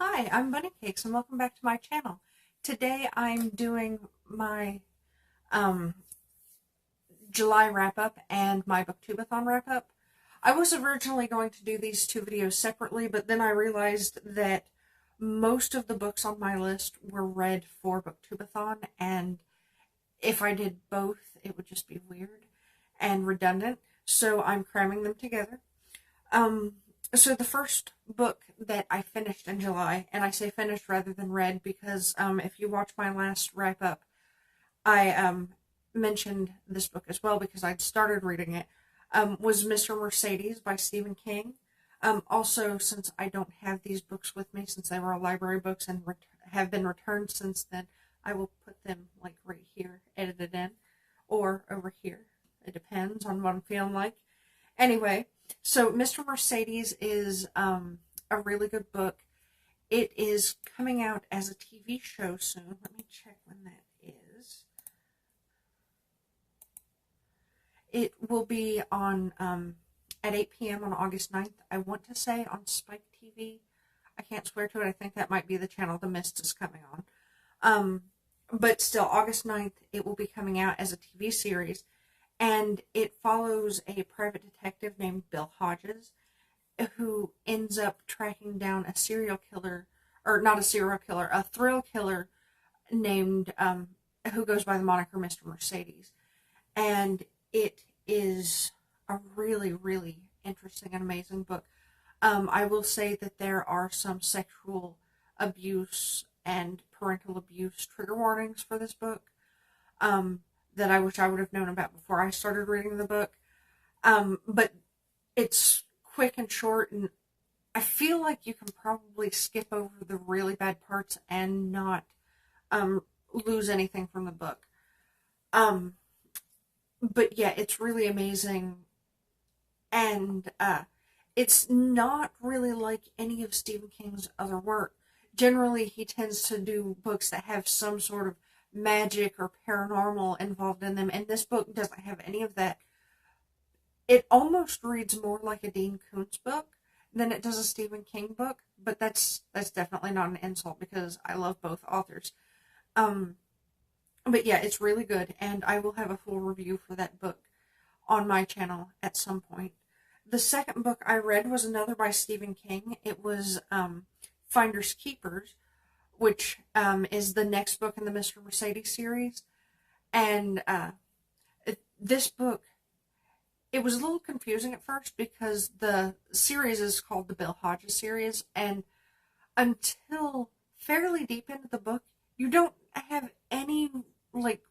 Hi, I'm Bunny Cakes and welcome back to my channel. Today I'm doing my um, July wrap-up and my Booktube-a-thon wrap-up. I was originally going to do these two videos separately, but then I realized that most of the books on my list were read for Booktube-a-thon, and if I did both, it would just be weird and redundant, so I'm cramming them together. Um, so the first book that I finished in July, and I say finished rather than read because if you watch my last wrap up, I mentioned this book as well because I'd started reading it, was Mr. Mercedes by Stephen King. Also, since I don't have these books with me, since they were all library books and have been returned since then, I will put them like right here, edited in, or over here. It depends on what I'm feeling like. Anyway, so Mr. Mercedes is a really good book. It is coming out as a TV show soon. Let me check when that is. It will be on at 8 p.m. on August 9th. I want to say on Spike TV. I can't swear to it. I think that might be the channel The Mist is coming on. But still, August 9th, it will be coming out as a TV series. And it follows a private detective named Bill Hodges, who ends up tracking down a serial killer, or not a serial killer, a thrill killer named, who goes by the moniker Mr. Mercedes. And it is a really, really interesting and amazing book. I will say that there are some sexual abuse and parental abuse trigger warnings for this book. That I wish I would have known about before I started reading the book. But it's quick and short, and I feel like you can probably skip over the really bad parts and not lose anything from the book. But yeah, it's really amazing, and it's not really like any of Stephen King's other work. Generally, he tends to do books that have some sort of magic or paranormal involved in them, and this book doesn't have any of that. It almost reads more like a Dean Koontz book than it does a Stephen King book, but that's definitely not an insult because I love both authors. Um, but yeah, it's really good, and I will have a full review for that book on my channel at some point. The second book I read was another by Stephen King. It was Finders Keepers, which is the next book in the Mr. Mercedes series. And this book, it was a little confusing at first because the series is called the Bill Hodges series, and until fairly deep into the book, you don't have any like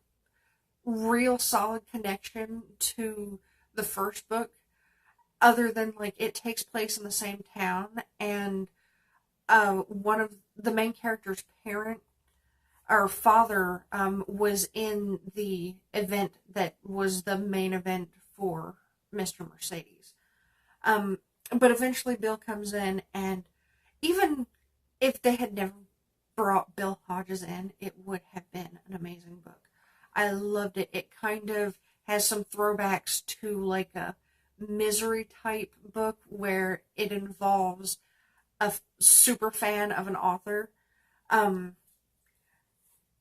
real solid connection to the first book other than like it takes place in the same town, and one of the main character's parent or father was in the event that was the main event for Mr. Mercedes. Um, but eventually Bill comes in, and even if they had never brought Bill Hodges in, it would have been an amazing book. I loved it. It kind of has some throwbacks to like a misery type book where it involves a super fan of an author. Um,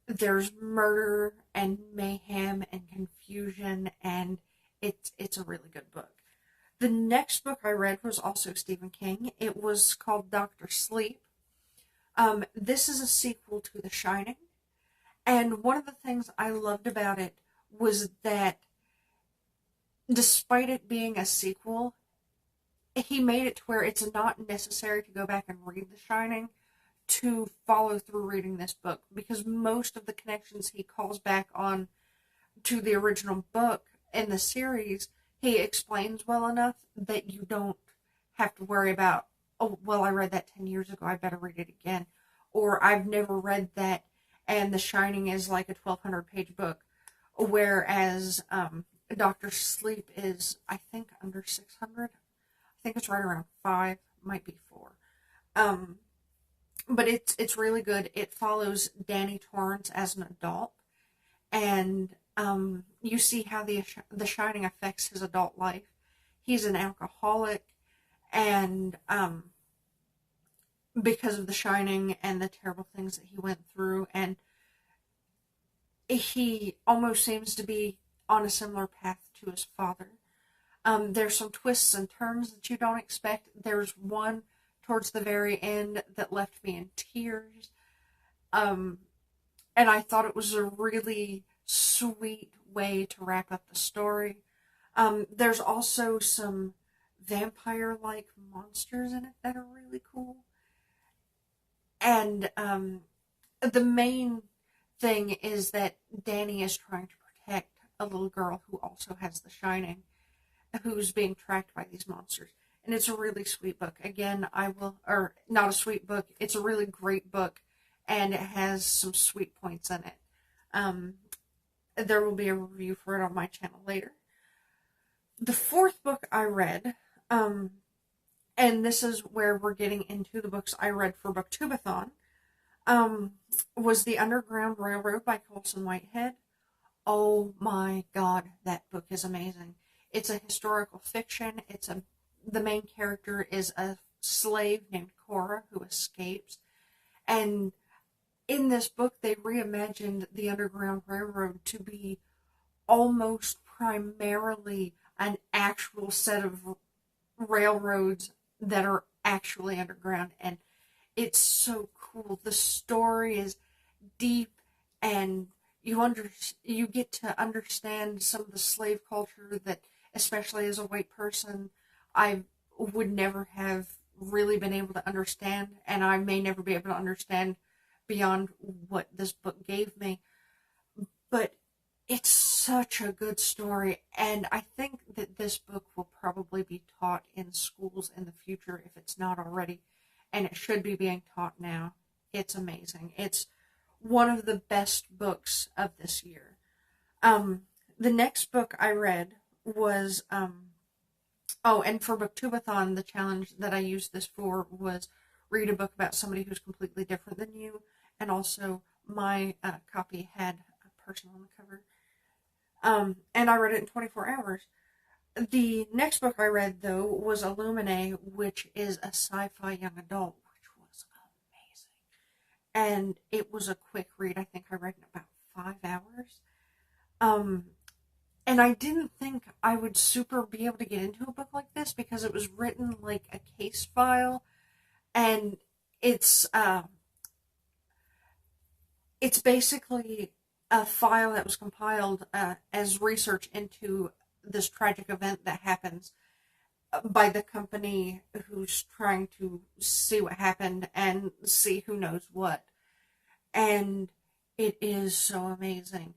there's murder and mayhem and confusion, and it's a really good book. The next book I read was also Stephen King. It was called Doctor Sleep. This is a sequel to The Shining, and one of the things I loved about it was that despite it being a sequel, he made it to where it's not necessary to go back and read The Shining to follow through reading this book, because most of the connections he calls back on to the original book in the series, he explains well enough that you don't have to worry about, oh, well, I read that 10 years ago, I better read it again. Or I've never read that, and The Shining is like a 1,200-page book, whereas Doctor Sleep is, I think, under 600. I think it's right around 5, might be 4. But it's really good. It follows Danny Torrance as an adult, and you see how the Shining affects his adult life. He's an alcoholic, and because of The Shining and the terrible things that he went through, and he almost seems to be on a similar path to his father. There's some twists and turns that you don't expect. There's one towards the very end that left me in tears. And I thought it was a really sweet way to wrap up the story. There's also some vampire-like monsters in it that are really cool. And the main thing is that Danny is trying to protect a little girl who also has the Shining, who's being tracked by these monsters. And it's a really sweet book. Again, not a sweet book, it's a really great book, and it has some sweet points in it. There will be a review for it on my channel later. The fourth book I read, and this is where we're getting into the books I read for Booktube-a-thon, was The Underground Railroad by Colson Whitehead. Oh my god, that book is amazing. It's a historical fiction. The main character is a slave named Cora who escapes. And in this book, they reimagined the Underground Railroad to be almost primarily an actual set of railroads that are actually underground. And it's so cool. The story is deep, and you get to understand some of the slave culture that, especially as a white person, I would never have really been able to understand, and I may never be able to understand beyond what this book gave me. But it's such a good story, and I think that this book will probably be taught in schools in the future if it's not already, and it should be being taught now. It's amazing. It's one of the best books of this year. The next book I read was, and for Booktube-a-thon, the challenge that I used this for was read a book about somebody who's completely different than you, and also my copy had a person on the cover. And I read it in 24 hours. The next book I read, though, was Illuminae, which is a sci-fi young adult, which was amazing. And it was a quick read. I think I read it in about 5 hours. And I didn't think I would super be able to get into a book like this because it was written like a case file, and it's basically a file that was compiled as research into this tragic event that happens by the company who's trying to see what happened and see who knows what. And it is so amazing.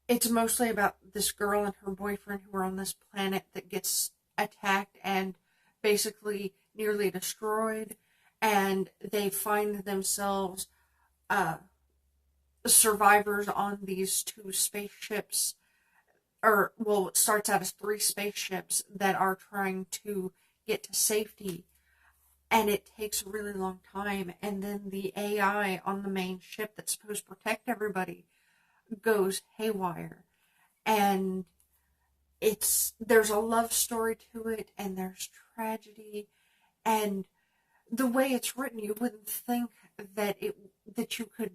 It's mostly about this girl and her boyfriend who are on this planet that gets attacked and basically nearly destroyed, and they find themselves survivors on these two spaceships, it starts out as 3 spaceships that are trying to get to safety, and it takes a really long time, and then the AI on the main ship that's supposed to protect everybody goes haywire, and there's a love story to it, and there's tragedy, and the way it's written, you wouldn't think that you could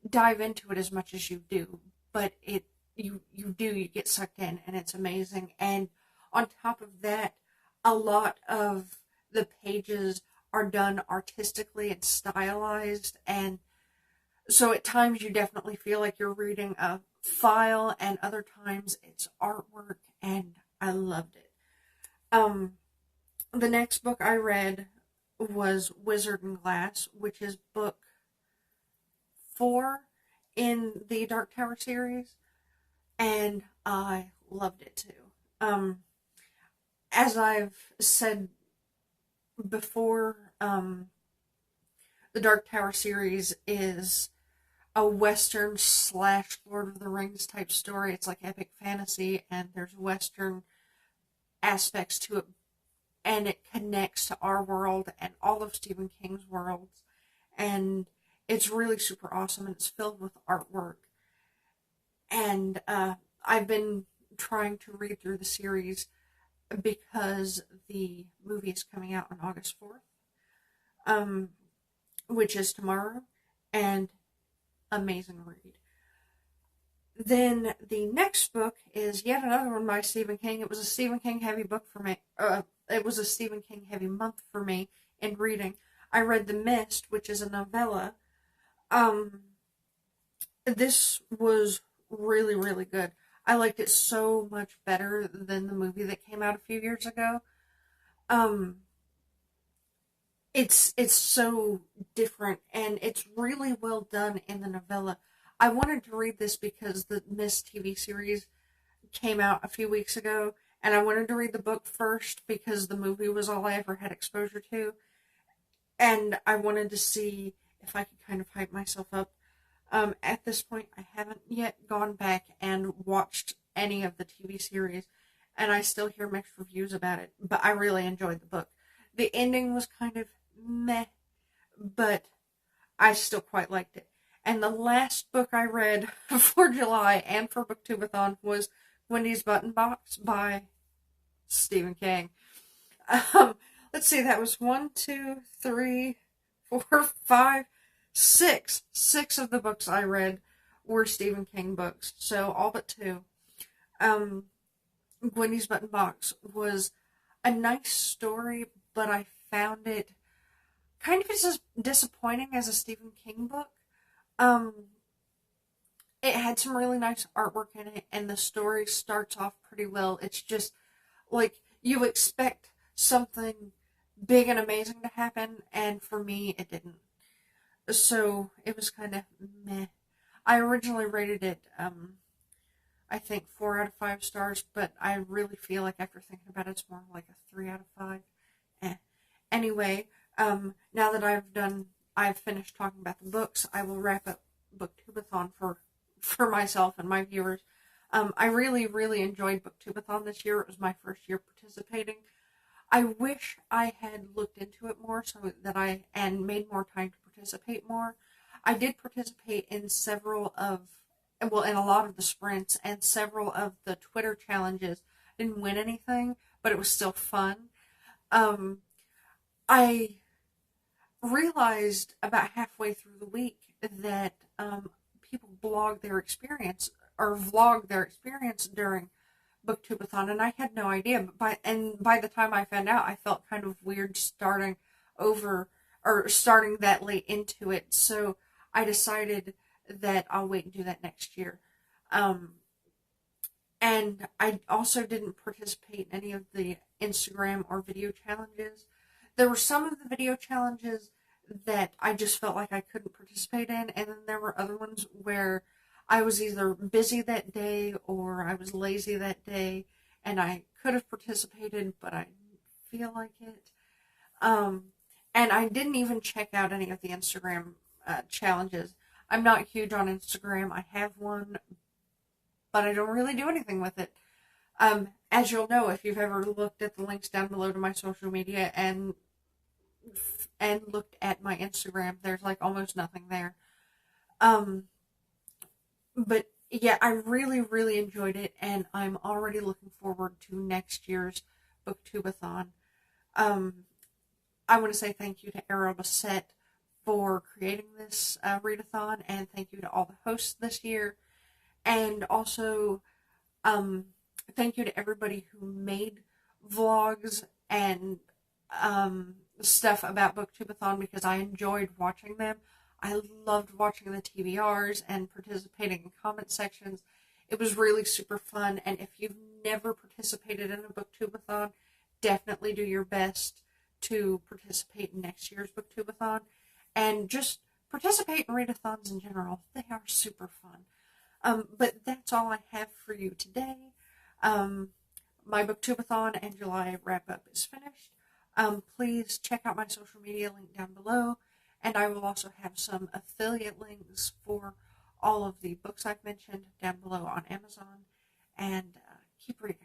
dive into it as much as you do, but you get sucked in, and it's amazing. And on top of that, a lot of the pages are done artistically and stylized, and so at times you definitely feel like you're reading a file, and other times it's artwork, and I loved it. The next book I read was Wizard and Glass, which is book 4 in the Dark Tower series, and I loved it too. As I've said before, the Dark Tower series is a Western / Lord of the Rings type story. It's like epic fantasy, and there's Western aspects to it, and it connects to our world and all of Stephen King's worlds, and it's really super awesome, and it's filled with artwork. And I've been trying to read through the series because the movie is coming out on August 4th, which is tomorrow, and amazing read. Then the next book is yet another one by Stephen King. It was a Stephen King heavy book for me. It was a Stephen King heavy month for me in reading. I read The Mist, which is a novella. This was really, really good. I liked it so much better than the movie that came out a few years ago. Um, it's so different, and it's really well done in the novella. I wanted to read this because the Mist TV series came out a few weeks ago, and I wanted to read the book first because the movie was all I ever had exposure to, and I wanted to see if I could kind of hype myself up. At this point, I haven't yet gone back and watched any of the TV series, and I still hear mixed reviews about it, but I really enjoyed the book. The ending was kind of meh, but I still quite liked it. And the last book I read for July and for Booktube-a-thon was Hes Button Box by Stephen King. Um, let's see, that was 1, 2, 3, 4, 5, 6. 6 of the books I read were Stephen King books, so all but 2. Hes Button Box was a nice story, but I found it kind of as disappointing as a Stephen King book. It had some really nice artwork in it, and the story starts off pretty well. It's just like you expect something big and amazing to happen, and for me, it didn't. So it was kind of meh. I originally rated it, I think 4 out of 5 stars, but I really feel like after thinking about it, it's more like a 3 out of 5. Anyway, now that I've finished talking about the books, I will wrap up Booktube-a-thon for myself and my viewers. I really, really enjoyed Booktube-a-thon this year. It was my first year participating. I wish I had looked into it more and made more time to participate more. I did participate in in a lot of the sprints and several of the Twitter challenges. I didn't win anything, but it was still fun. I realized about halfway through the week that people blog their experience or vlog their experience during Booktube-a-thon, and I had no idea. But by the time I found out, I felt kind of weird starting over or starting that late into it. So I decided that I'll wait and do that next year. And I also didn't participate in any of the Instagram or video challenges. There were some of the video challenges that I just felt like I couldn't participate in, and then there were other ones where I was either busy that day or I was lazy that day, and I could have participated, but I didn't feel like it. And I didn't even check out any of the Instagram challenges. I'm not huge on Instagram. I have one, but I don't really do anything with it. As you'll know, if you've ever looked at the links down below to my social media and looked at my Instagram, there's like almost nothing there. But yeah, I really, really enjoyed it, and I'm already looking forward to next year's Booktube-a-thon. I want to say thank you to Era Bassett for creating this readathon, and thank you to all the hosts this year. And also, thank you to everybody who made vlogs and stuff about Booktube-a-thon, because I enjoyed watching them. I loved watching the TBRs and participating in comment sections. It was really super fun, and if you've never participated in a Booktube-a-thon, definitely do your best to participate in next year's Booktube-a-thon. And just participate in readathons in general. They are super fun. But that's all I have for you today. My Booktube-a-thon and July wrap-up is finished. Please check out my social media link down below, and I will also have some affiliate links for all of the books I've mentioned down below on Amazon. And keep reading.